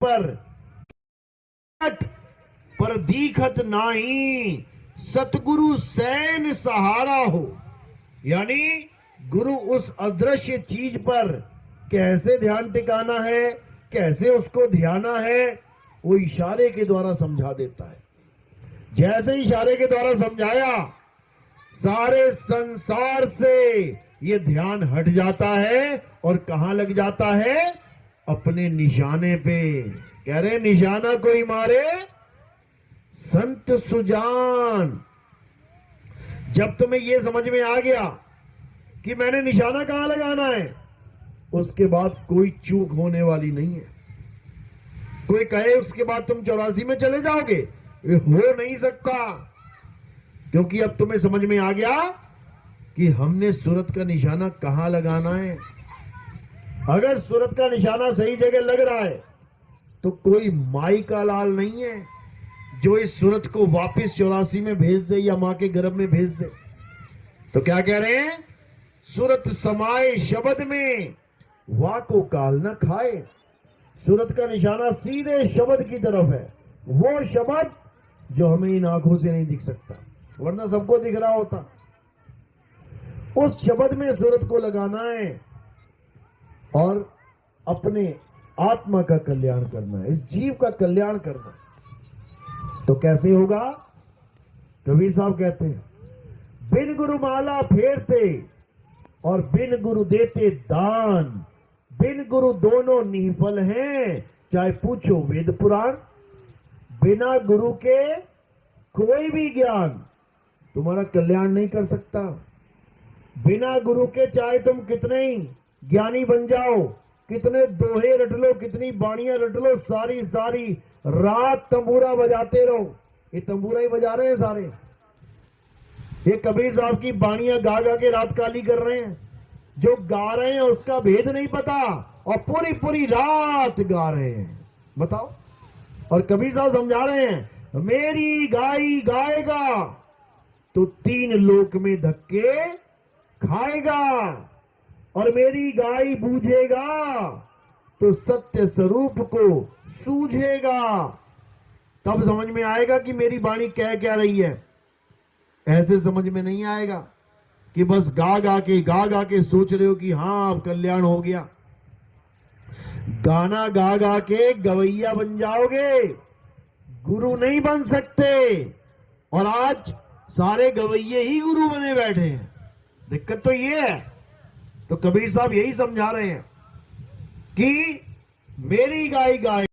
पर दीखत नाही, सतगुरु सैन सहारा हो। यानी गुरु उस अदृश्य चीज पर कैसे ध्यान टिकाना है, कैसे उसको ध्याना है, वो इशारे के द्वारा समझा देता है। जैसे इशारे के द्वारा समझाया, सारे संसार से ये ध्यान हट जाता है और कहां लग जाता है? अपने निशाने पे। कह रहे निशाना कोई मारे संत सुजान। जब तुम्हें यह समझ में आ गया कि मैंने निशाना कहां लगाना है, उसके बाद कोई चूक होने वाली नहीं है। कोई कहे उसके बाद तुम 84 में चले जाओगे, ये हो नहीं सकता, क्योंकि अब तुम्हें समझ में आ गया कि हमने सूरत का निशाना कहां लगाना है। अगर सूरत का निशाना सही जगह लग रहा है तो कोई माई का लाल नहीं है जो इस सूरत को वापस 84 में भेज दे या मां के गर्भ में भेज दे। तो क्या कह रहे हैं? सूरत समाए शब्द में, वाह को काल न खाए। सूरत का निशाना सीधे शब्द की तरफ है, वो शब्द जो हमें इन आंखों से नहीं दिख सकता, वरना सबको दिख रहा होता। उस शब्द में सूरत को लगाना है और अपने आत्मा का कल्याण करना है, इस जीव का कल्याण करना है। तो कैसे होगा? कबीर साहब कहते हैं, बिन गुरु माला फेरते और बिन गुरु देते दान, बिन गुरु दोनों निफल हैं, चाहे पूछो वेद पुराण। बिना गुरु के कोई भी ज्ञान तुम्हारा कल्याण नहीं कर सकता। बिना गुरु के चाहे तुम कितने ही ज्ञानी बन जाओ, कितने दोहे रट लो, कितनी बाणियां रट लो, सारी सारी रात तंबूरा बजाते रहो। ये तंबूरा ही बजा रहे हैं सारे, ये कबीर साहब की बाणियां गा गा के रात काली कर रहे हैं। जो गा रहे हैं उसका भेद नहीं पता और पूरी पूरी रात गा रहे हैं। बताओ। और कबीर साहब समझा रहे हैं, मेरी गाई गाएगा तो 3 लोक में धक्के खाएगा, और मेरी गाय बूझेगा तो सत्य स्वरूप को सूझेगा। तब समझ में आएगा कि मेरी बाणी कह क्या रही है। ऐसे समझ में नहीं आएगा कि बस गा गा के सोच रहे हो कि हाँ अब कल्याण हो गया। गाना गा गा के गवैया बन जाओगे, गुरु नहीं बन सकते। और आज सारे गवैये ही गुरु बने बैठे हैं। दिक्कत तो ये है। तो कबीर साहब यही समझा रहे हैं कि मेरी गाय गाए